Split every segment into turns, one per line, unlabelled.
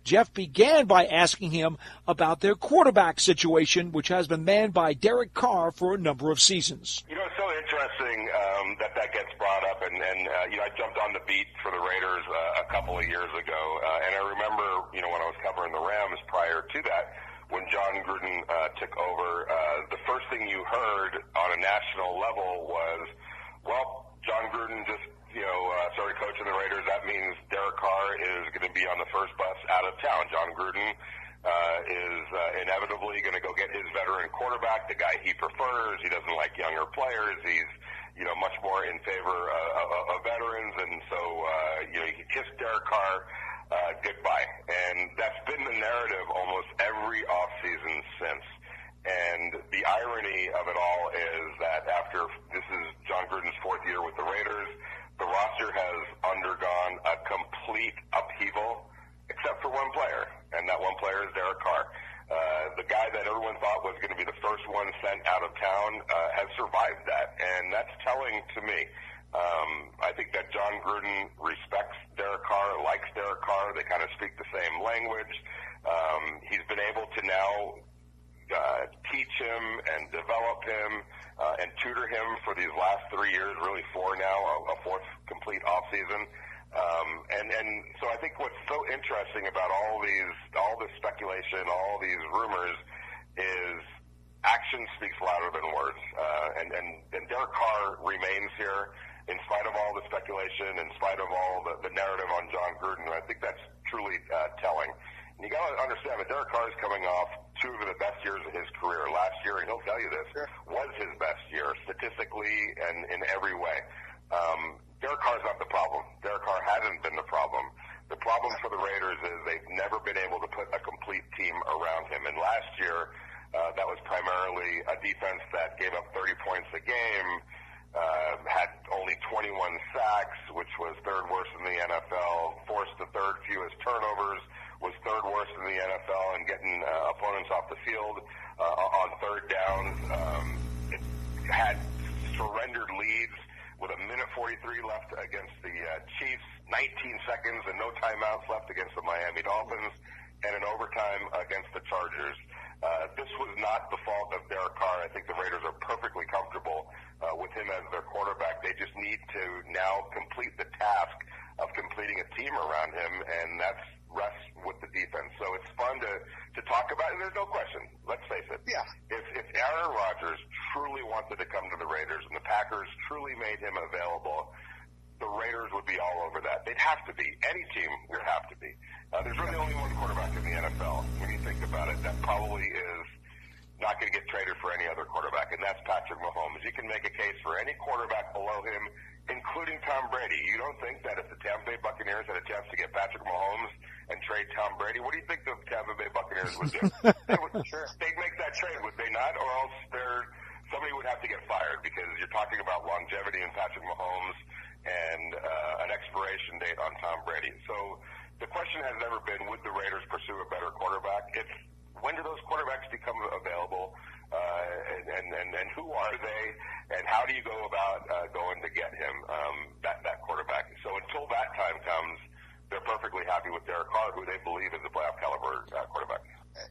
Jeff began by asking him about their quarterback situation, which has been manned by Derek Carr for a number of seasons.
You know, it's so interesting that gets brought up, and I jumped on the beat for the Raiders a couple of years ago, and I remember, when I was covering the Rams prior to that, when John Gruden took over, the first thing you heard on a national level was, well, John Gruden just, started coaching the Raiders. That means Derek Carr is going to be on the first bus out of town. John Gruden is inevitably going to go get his veteran quarterback, the guy he prefers. He doesn't like younger players. He's, much more in favor of veterans. And so, he kissed Derek Carr goodbye. And that's been the narrative almost every offseason since. And the irony of it all is that after this is John Gruden's fourth year with the Raiders, the roster has undergone a complete upheaval, except for one player, and that one player is Derek Carr. The guy that everyone thought was going to be the first one sent out of town has survived that, and that's telling to me. I think that John Gruden respects Derek Carr, likes Derek Carr. They kind of speak the same language. He's been able to now teach him and develop him and tutor him for these last 3 years, really 4 now, a fourth complete offseason. And so I think what's so interesting about all this speculation, all these rumors, is action speaks louder than words. And Derek Carr remains here in spite of all the speculation, in spite of all the narrative on John Gruden. I think that's truly telling. And you got to understand that Derek Carr is coming off 2 of the best years of his career. Last year, and he'll tell you this, was his best year statistically and in every way. Derek Carr's not the problem. Derek Carr hasn't been the problem. The problem for the Raiders is they've never been able to put a complete team around him. And last year, that was primarily a defense that gave up 30 points a game, had only 21 sacks, which was third worst in the NFL, forced the third fewest turnovers, was third worst in the NFL in getting opponents off the field on third downs. It had surrendered leads with a minute 43 left against the Chiefs, 19 seconds and no timeouts left against the Miami Dolphins, and an overtime against the Chargers. This was not the fault of Derek Carr. I think the Raiders are perfectly comfortable with him as their quarterback. They just need to now complete the task of completing a team around him, and that's rests with the defense. So it's fun to talk about, and there's no question. Let's face it.
Yeah.
If Aaron Rodgers truly wanted to come to the Raiders and the Packers truly made him available, the Raiders would be all over that. They'd have to be. Any team would have to be. There's really only one quarterback in the NFL. When you think about it, that probably is not going to get traded for any other quarterback, and that's Patrick Mahomes. You can make a case for any quarterback below him, including Tom Brady. You don't think that if the Tampa Bay Buccaneers had a chance to get Patrick Mahomes and trade Tom Brady, what do you think the Tampa Bay Buccaneers would do? They'd make that trade, would they not? Or else somebody would have to get fired, because you're talking about longevity in Patrick Mahomes and an expiration date on Tom Brady. So the question has never been, would the Raiders pursue a better quarterback? It's when do those quarterbacks become available, and who are they, and how do you go about going to get him, that quarterback? So until that time comes, they're perfectly happy with Derek Carr, who they believe is a playoff caliber quarterback.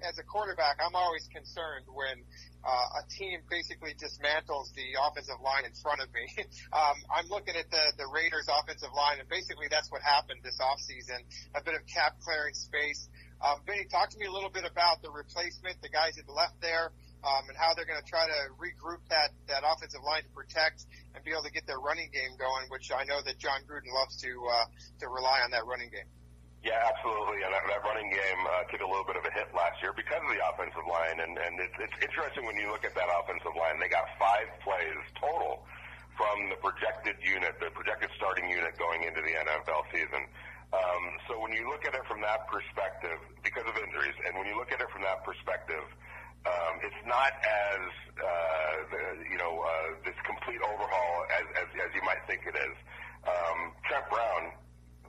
As a quarterback, I'm always concerned when a team basically dismantles the offensive line in front of me. I'm looking at the Raiders' offensive line, and basically that's what happened this offseason, a bit of cap clearing space. Vinny, talk to me a little bit about the replacement, the guys that left there, and how they're going to try to regroup that offensive line to protect and be able to get their running game going, which I know that John Gruden loves to rely on that running game.
Yeah, absolutely. And that running game took a little bit of a hit last year because of the offensive line. And it's interesting when you look at that offensive line. They got 5 plays total from the projected unit, the projected starting unit going into the NFL season. So when you look at it from that perspective, because of injuries, and when you look at it from that perspective, it's not as this complete overhaul as you might think it is. Trent Brown,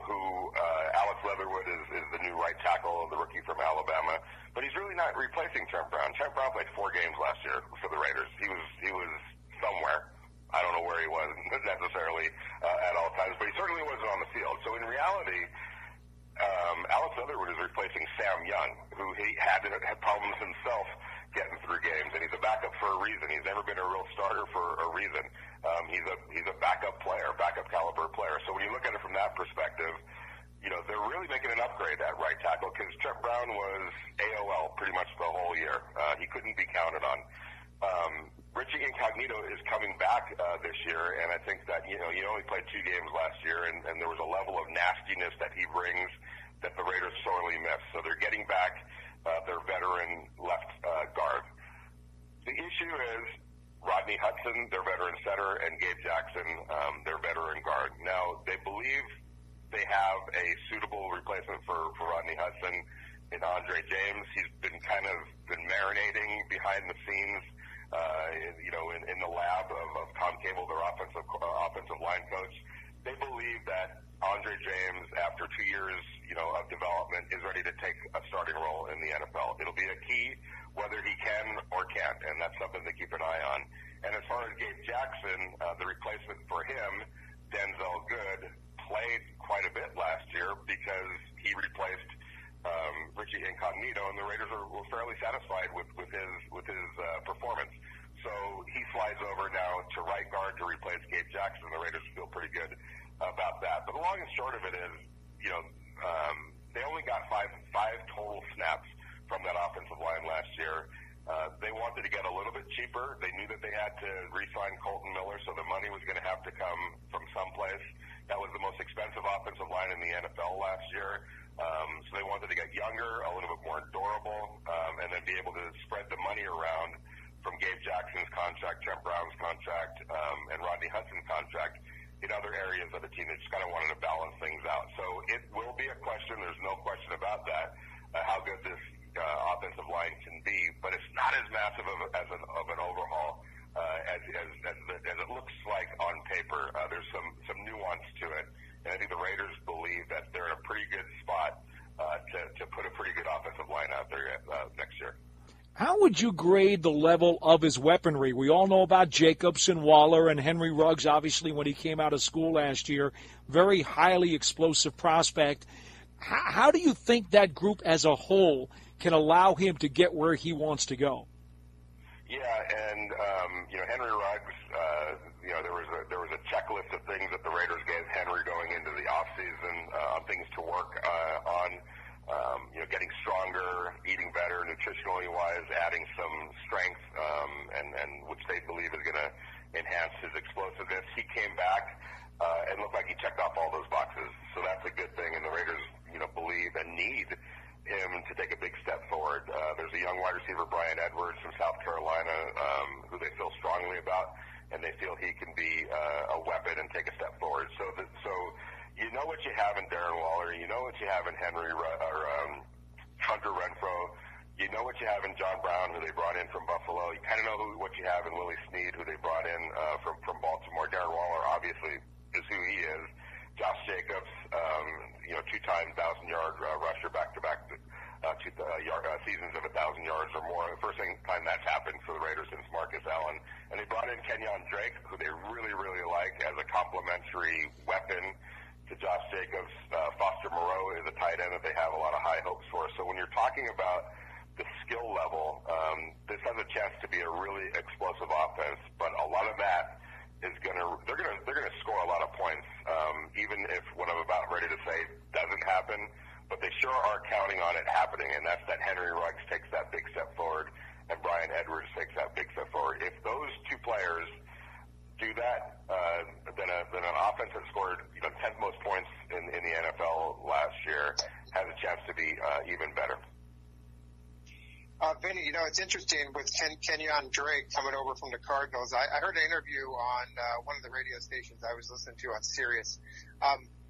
who Alex Leatherwood is the new right tackle, the rookie from Alabama, but he's really not replacing Trent Brown. Trent Brown played 4 games last year for the Raiders. He was somewhere. I don't know where he was necessarily at all times, but he certainly wasn't on the field. So in reality, Alex other one is replacing Sam Young, who he had problems himself getting through games, and he's a backup for a reason. He's never been a real starter for a reason. He's a backup player, backup caliber player. So when you look at it from that perspective, you know, they're really making an upgrade at right tackle because Trent Brown was AOL pretty much the whole year. He couldn't be counted on. Richie Incognito is coming back this year, and I think that, you know, he only played 2 games last year, and there was a level of nastiness that he brings that the Raiders sorely miss. So they're getting back their veteran left guard. The issue is Rodney Hudson, their veteran center, and Gabe Jackson, their veteran guard. Now, they believe they have a suitable replacement for Rodney Hudson in Andre James. He's been marinating behind the scenes, you know, in the lab of Tom Cable, their offensive line coach. They believe that Andre James, after 2 years, you know, of development, is ready to take a starting role in the NFL. It'll be a key whether he can or can't, and that's something to keep an eye on. And as far as Gabe Jackson, the replacement for him, Denzel Good, played quite a bit last year because he replaced Richie Incognito, and the Raiders were fairly satisfied with his performance. So he flies over now to right guard to replace Gabe Jackson. The Raiders feel pretty good about that. But the long and short of it is, you know, they only got five total snaps from that offensive line last year. They wanted to get a little bit cheaper. They knew that they had to re-sign Colton Miller, so the money was going to have to come from someplace. That was the most expensive offensive line in the NFL last year. So they wanted to get younger, a little bit more durable, and then be able to spread the money around from Gabe Jackson's contract, Trent Brown's contract, and Rodney Hudson's contract in other areas of the team. They just kind of wanted to balance things out. So it will be a question. There's no question about that, how good this offensive line can be. But it's not as massive of an overhaul as it looks like on paper. There's some nuance to it. And I think the Raiders believe that they're in a pretty good spot to put a pretty good offensive line out there next year.
How would you grade the level of his weaponry? We all know about Jacobs and Waller and Henry Ruggs, obviously, when he came out of school last year. Very highly explosive prospect. How do you think that group as a whole can allow him to get where he wants to go?
Yeah, and, you know, Henry Ruggs, you know, there was a checklist of things that the Raiders gave Henry going into the offseason on things to work on. You know, getting stronger, eating better, nutritionally wise, adding some strength, and which they believe is going to enhance his explosiveness. He came back and looked like he checked off all those boxes, so that's a good thing. And the Raiders, you know, believe and need him to take a big step forward. There's a young wide receiver, Brian Edwards from South Carolina, who they feel strongly about, and they feel he can be a weapon and take a step forward. So you know what you have in Darren Waller. You know what you have in Hunter Renfrow. You know what you have in John Brown, who they brought in from Buffalo. You kind of know what you have in Willie Snead, who they brought in from Baltimore. Darren Waller, obviously, is who he is. Josh Jacobs, you know, 2-time 1,000-yard rusher, back-to-back seasons of 1,000 yards or more. The first time that's happened for the Raiders since Marcus Allen. And they brought in Kenyon Drake, who they really, really like as a complementary weapon to Josh Jacobs. Foster Moreau is a tight end that they have a lot of high hopes for. So when you're talking about the skill level, this has a chance to be a really explosive offense, but a lot of that is they're gonna score a lot of points, even if what I'm about ready to say doesn't happen. But they sure are counting on it happening, and that's that Henry Ruggs takes that big step forward and Brian Edwards takes that big step forward. If those two players do that, then an offense that scored 10th most points in the NFL last year has a chance to be even better.
Vinny, you know, it's interesting with Kenyon Drake coming over from the Cardinals. I heard an interview on one of the radio stations I was listening to on Sirius.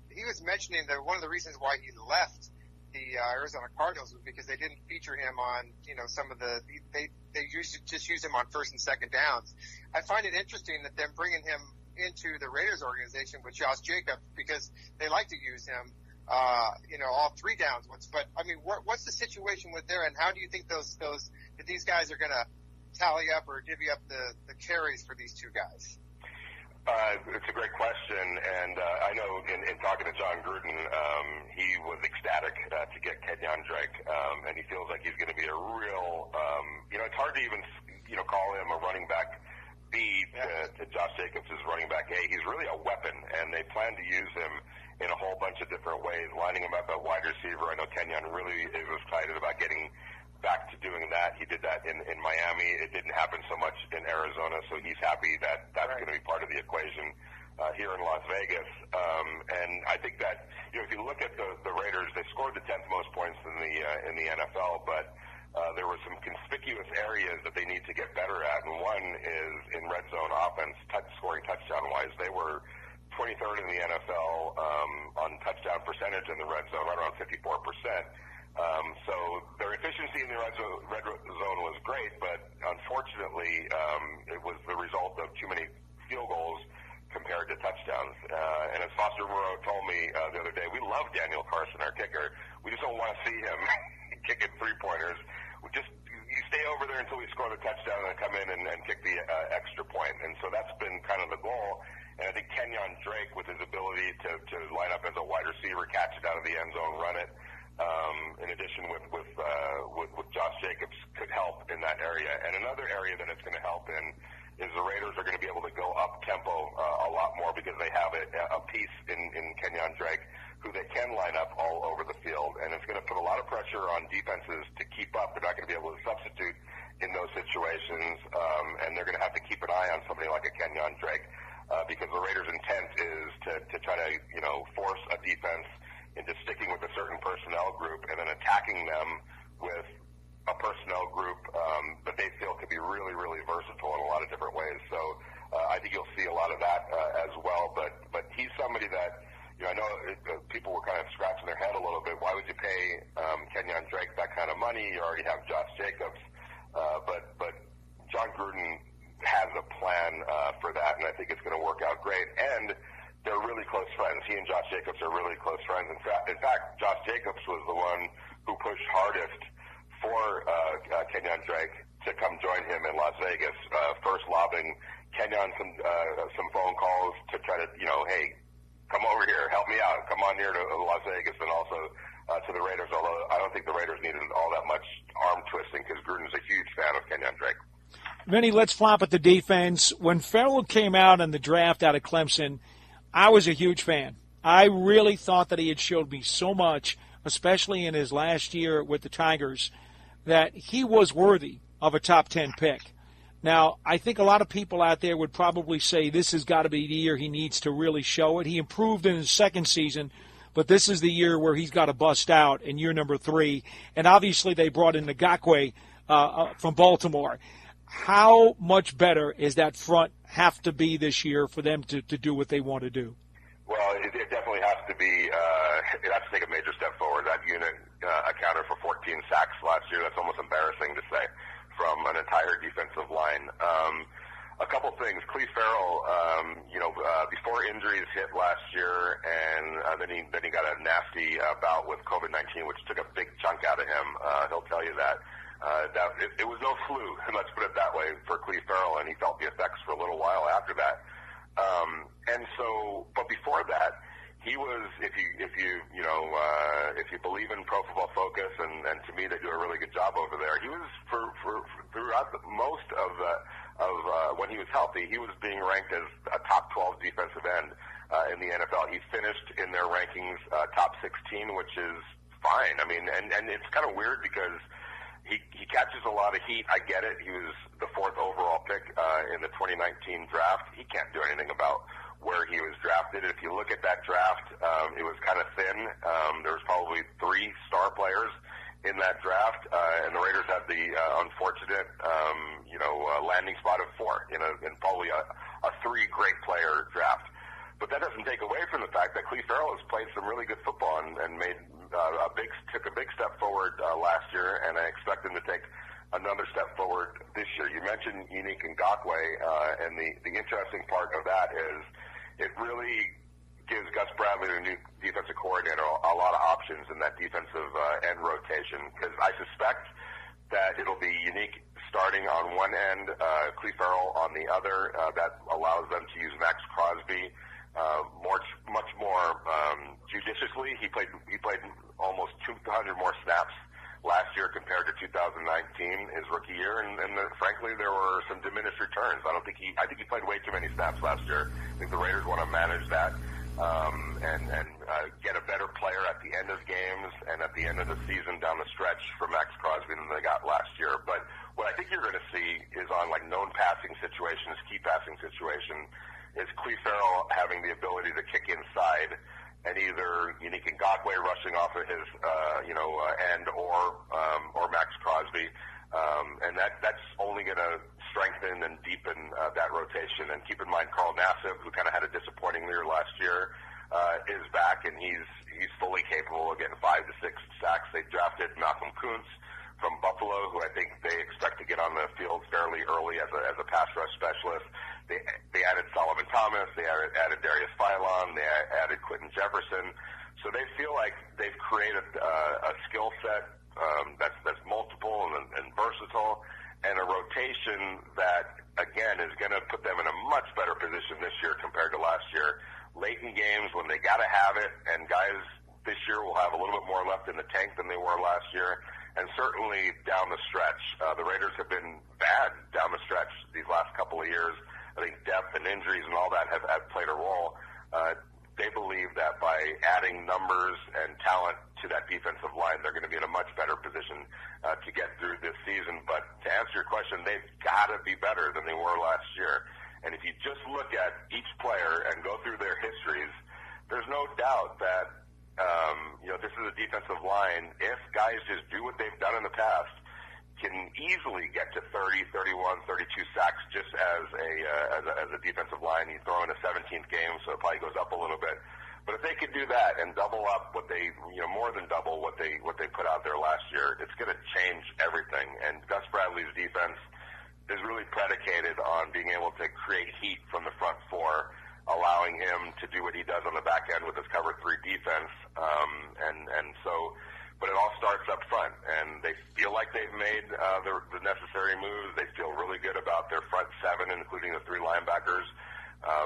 He was mentioning that one of the reasons why he left the Arizona Cardinals was because they didn't feature him on, you know, some of they used to just use him on first and second downs. I find it interesting that they're bringing him into the Raiders organization with Josh Jacobs because they like to use him, you know, all 3 downs. But I mean, what's the situation with there, and how do you think these guys are going to tally up or divvy up the carries for these two guys?
It's a great question, and I know in talking to John Gruden, he was ecstatic to get Kenyon Drake, and he feels like he's going to be a real, it's hard to even, call him a running back B to Josh Jacobs as running back A. He's really a weapon, and they plan to use him in a whole bunch of different ways, lining him up at wide receiver. I know Kenyon really is excited about getting back to doing that. He did that in Miami. It didn't happen so much in Arizona, so he's happy that that's going to be part of the equation here in Las Vegas. And I think that, if you look at the Raiders, they scored the 10th most points in the NFL, but there were some conspicuous areas that they need to get better at, and one is in red zone offense, scoring touchdown-wise. They were 23rd in the NFL on touchdown percentage in the red zone, right around 54%. So their efficiency in the red zone was great, but unfortunately, it was the result of too many field goals compared to touchdowns. And as Foster Moreau told me the other day, we love Daniel Carson, our kicker. We just don't want to see him kicking three-pointers. You stay over there until we score the touchdown and then come in and kick the extra point. And so that's been kind of the goal. And I think Kenyon Drake, with his ability to line up as a wide receiver, catch it out of the end zone, run it, in addition with Josh Jacobs, could help in that area. And another area that it's going to help in is the Raiders are going to be able to go up tempo a lot more because they have a piece in Kenyon Drake who they can line up all over the field. And it's going to put a lot of pressure on defenses to keep up. They're not going to be able to substitute in those situations, and they're going to have to keep an eye on somebody like a Kenyon Drake because the Raiders' intent is to try to, force a defense into sticking with a certain personnel group and then attacking them with a personnel group that they feel could be really, really versatile in a lot of different ways. So I think you'll see a lot of that as well. But he's somebody that, I know people were kind of scratching their head a little bit. Why would you pay Kenyon Drake that kind of money? You already have Josh Jacobs. But John Gruden has a plan for that, and I think it's going to work out great. And they're really close friends. He and Josh Jacobs are really close friends. In fact, Josh Jacobs was the one who pushed hardest for Kenyon Drake to come join him in Las Vegas, first lobbing Kenyon some phone calls to try to, hey, come over here, help me out, come on here to Las Vegas, and also to the Raiders, although I don't think the Raiders needed all that much arm twisting because Gruden's a huge fan of Kenyon Drake.
Vinny, let's flop at the defense. When Ferrell came out in the draft out of Clemson, I was a huge fan. I really thought that he had showed me so much, especially in his last year with the Tigers, that he was worthy of a top 10 pick. Now, I think a lot of people out there would probably say this has got to be the year he needs to really show it. He improved in his second season, but this is the year where he's got to bust out in year number 3. And obviously they brought in Ngakoue from Baltimore. How much better is that front have to be this year for them to do what they want to do?
Well, it definitely has to be. It has to take a major step forward. That unit accounted for 14 sacks last year. That's almost embarrassing to say from an entire defensive line. A couple things. Cleve Ferrell, before injuries hit last year, and then he got a nasty bout with COVID-19, which took a big chunk out of him. He'll tell you that. It was no flu, and let's put it that way, for Cleve Ferrell, and he felt the effects for a little while after that. But before that, he was, if you believe in Pro Football Focus, and to me they do a really good job over there, he was for throughout most of when he was healthy, he was being ranked as a top 12 defensive end in the NFL. He finished in their rankings top 16, which is fine. I mean, and it's kind of weird because he catches a lot of heat. I get it. He was the 4th overall pick in the 2019 draft. He can't do anything about where he was drafted. If you look at that draft, it was kind of thin. There was probably 3 star players in that draft, and the Raiders had the unfortunate, landing spot of 4 in probably a 3 great player draft. But that doesn't take away from the fact that Cleve Ferrell has played some really good football and made took a big step forward last year, and I expect him to take another step forward this year. You mentioned Yannick Ngakoue, and the interesting part of that is it really gives Gus Bradley, the new defensive coordinator, a lot of options in that defensive end rotation, because I suspect that it'll be unique starting on one end, Cleve Farrell on the other. That allows them to use Max Crosby much more judiciously. He played almost 200 more snaps last year compared to 2019, his rookie year, and frankly, there were some diminished returns. I think he played way too many snaps last year. I think the Raiders want to manage that and get a better player at the end of games and at the end of the season down the stretch for Max Crosby than they got last year. But what I think you're going to see is on like known passing situations, key passing situation, is Cleve Farrell having the ability to kick inside and either Unique Ngakoue rushing off of his end or Max Crosby, and that's only going to strengthen and deepen that rotation. And keep in mind, Carl Nassib, who kind of had a disappointing year last year, is back, and he's fully capable of getting 5 to 6 sacks. They drafted Malcolm Kuntz from Buffalo, who I think they expect to get on the field fairly early as a pass rush specialist. They added Solomon Thomas, they added Darius Philon, they added Quentin Jefferson. So they feel like they've created a skill set that's multiple and versatile, and a rotation that, again, is going to put them in a much better position this year compared to last year. Late in games when they got to have it, and guys this year will have a little bit more left in the tank than they were last year. And certainly down the stretch, the Raiders have been bad down the stretch these last couple of years. I think depth and injuries and all that have played a role. They believe that by adding numbers and talent to that defensive line, they're going to be in a much better position to get through this season. But to answer your question, they've got to be better than they were last year. And if you just look at each player and go through their histories, there's no doubt that this is a defensive line. If guys just do what they've done in the past, can easily get to 30, 31, 32 sacks just as a defensive line. You throw in a 17th game, so it probably goes up a little bit. But if they could do that and double up what they, more than double what they put out there last year, it's going to change everything. And Gus Bradley's defense is really predicated on being able to create heat from the front four, allowing him to do what he does on the back end with his cover 3 defense. But it all starts up front, and they feel like they've made the necessary moves. They feel really good about their front 7, including the 3 linebackers.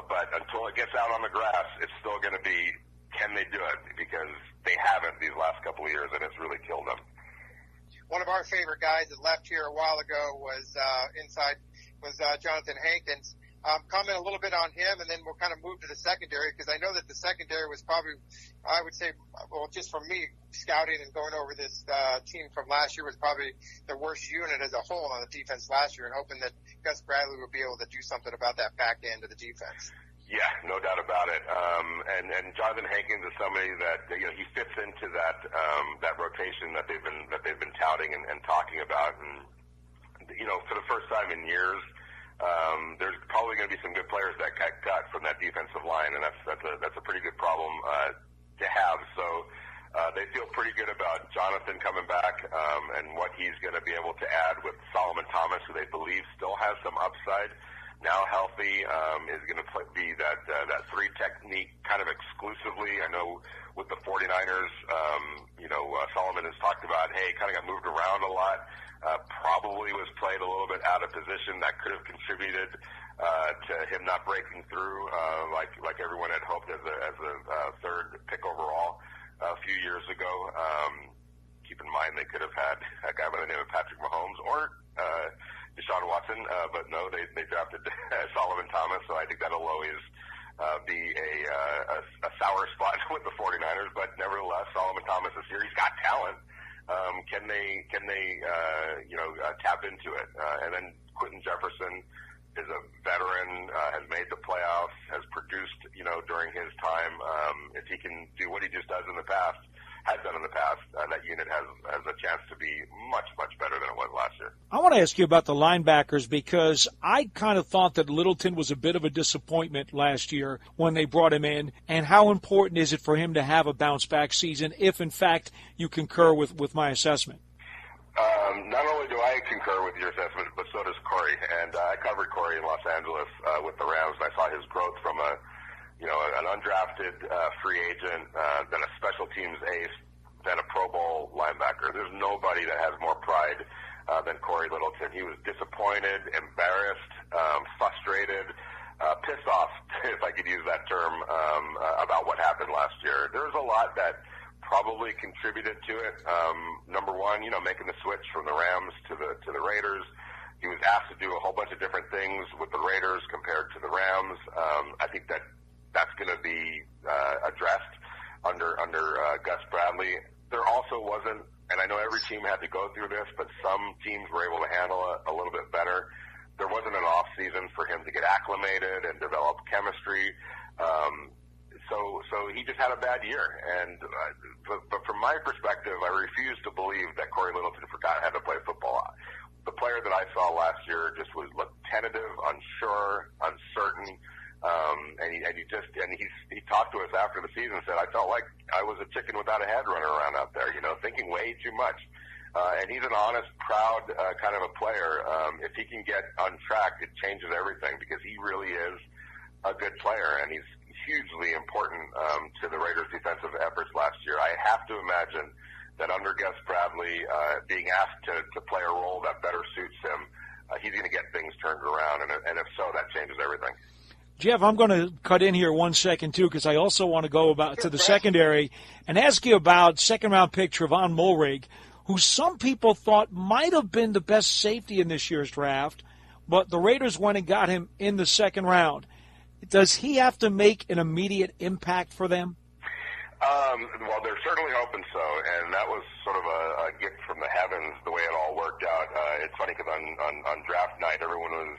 But until it gets out on the grass, it's still going to be, can they do it? Because they haven't these last couple of years, and it's really killed them.
One of our favorite guys that left here a while ago was Jonathan Hankins. Comment a little bit on him, and then we'll kind of move to the secondary, because I know that the secondary was probably, I would say, well, just from me scouting and going over this team from last year, was probably the worst unit as a whole on the defense last year, and hoping that Gus Bradley would be able to do something about that back end of the defense.
Yeah, no doubt about it. And Jonathan Hankins is somebody that he fits into that rotation that they've been touting and talking about, and for the first time in years. There's probably going to be some good players that got cut from that defensive line, and that's a pretty good problem to have. So they feel pretty good about Jonathan coming back and what he's going to be able to add with Solomon Thomas, who they believe still has some upside. Now healthy, is going to be that 3 technique kind of exclusively. I know with the 49ers, Solomon has talked about, hey, kind of got moved around a lot. Probably was played a little bit out of position. That could have contributed to him not breaking through like everyone had hoped as a 3rd pick overall a few years ago. Keep in mind they could have had a guy by the name of Patrick Mahomes or Deshaun Watson, but no, they drafted Solomon Thomas. So I think that'll always be a sour spot with the 49ers. But nevertheless, Solomon Thomas this year, he's got talent. Can they tap into it? And then Quentin Jefferson is a veteran, has made the playoffs, has produced, during his time. If he can do what he just has done in the past, that unit has a chance to be much, much better than it was last year.
I want to ask you about the linebackers, because I kind of thought that Littleton was a bit of a disappointment last year when they brought him in. And how important is it for him to have a bounce-back season, if, in fact, you concur with my assessment?
Not only do I concur with your assessment, but so does Corey. And I covered Corey in Los Angeles with the Rams, and I saw his growth from an undrafted free agent, then a special teams ace, then a Pro Bowl linebacker. There's nobody that has more pride He was disappointed, embarrassed, frustrated, pissed off, if I could use that term, about what happened last year. There was a lot that probably contributed to it. Number one, making the switch from the Rams to the Raiders. He was asked to do a whole bunch of different things with the Raiders compared to the Rams. I think that's going to be addressed under Gus Bradley. There also wasn't, and I know every team had to go through this, but some teams were able to handle it a little bit better. There wasn't an off season for him to get acclimated and develop chemistry. So he just had a bad year. And but from my perspective, I refuse to believe that Corey Littleton forgot how to play football. The player that I saw last year just looked tentative, unsure, uncertain. And he talked to us after the season and said, I felt like I was a chicken without a head running around out there, thinking way too much. And he's an honest, proud kind of a player. If he can get on track, it changes everything because he really is a good player, and he's hugely important to the Raiders' defensive efforts last year. I have to imagine that under Gus Bradley, being asked to play a role that better suits him, he's going to get things turned around, and if so, that changes everything.
Jeff, I'm going to cut in here 1 second, too, because I also want to go to the secondary and ask you about second-round pick Trevon Moehrig, who some people thought might have been the best safety in this year's draft, but the Raiders went and got him in the second round. Does he have to make an immediate impact for them?
Well, they're certainly hoping so, and that was sort of a gift from the heavens, the way it all worked out. It's funny because on draft night, everyone was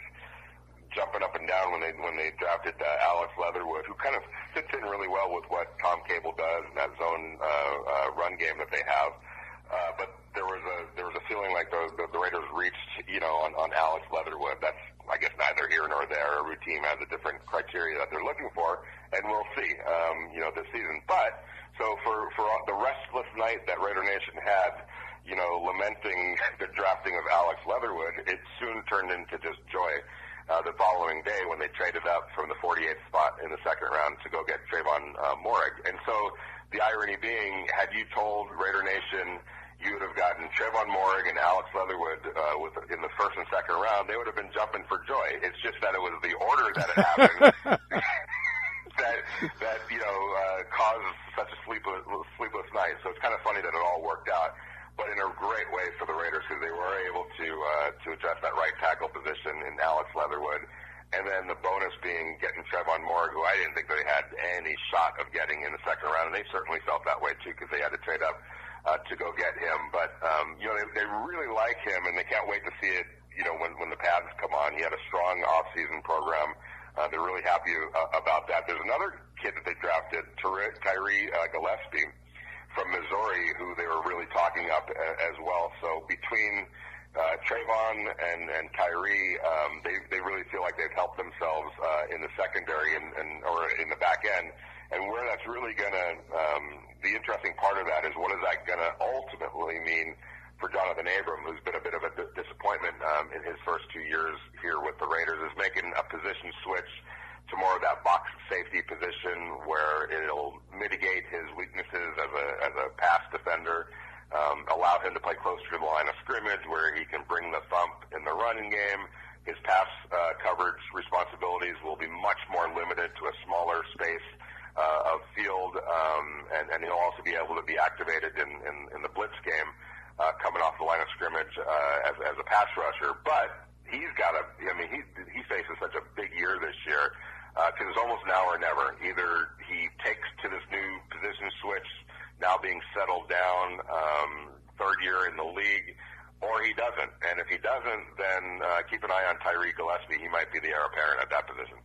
jumping up and down when they drafted Alex Leatherwood, who kind of fits in really well with what Tom Cable does in that zone run game that they have. But there was a feeling like the Raiders reached, on Alex Leatherwood. That's, I guess, neither here nor there. Every team has a different criteria that they're looking for, and we'll see, this season. But so for the restless night that Raider Nation had, lamenting the drafting of Alex Leatherwood, it soon turned into just joy. The following day when they traded up from the 48th spot in the second round to go get Trevon Moehrig. And so the irony being, had you told Raider Nation you would have gotten Trevon Moehrig and Alex Leatherwood in the first and second round, they would have been jumping for joy. It's just that it was the order that it happened that caused such a sleepless night. So it's kind of funny that it all worked out, but in a great way for the Raiders because they were able to address that right tackle position in Alex Leatherwood. And then the bonus being getting Trevon Moehrig, who I didn't think they had any shot of getting in the second round, and they certainly felt that way too because they had to trade up to go get him. But they really like him, and they can't wait to see it. When the pads come on, he had a strong off-season program. They're really happy about that. There's another kid that they drafted, Tyree Gillespie from Missouri, who they were really talking up as well. So between Trevon and Tyree, they really feel like they've helped themselves in the secondary or in the back end. And where that's really going to, the interesting part of that is what is that going to ultimately mean for Jonathan Abram, who's been a bit of a disappointment in his first 2 years here with the Raiders, is making a position switch to more of that box safety position where it'll mitigate his weaknesses as a pass defender, allow him to play closer to the line of scrimmage where he can bring the thump in the running game. His pass coverage responsibilities will be much more limited to a smaller space of field, and he'll also be able to be activated in the blitz game coming off the line of scrimmage as a pass rusher. But he faces such a big year this year because it's almost now or never. Either he takes to this new position switch, now being settled down, third year in the league, or he doesn't. And if he doesn't, then keep an eye on Tyree Gillespie. He might be the heir apparent at that position.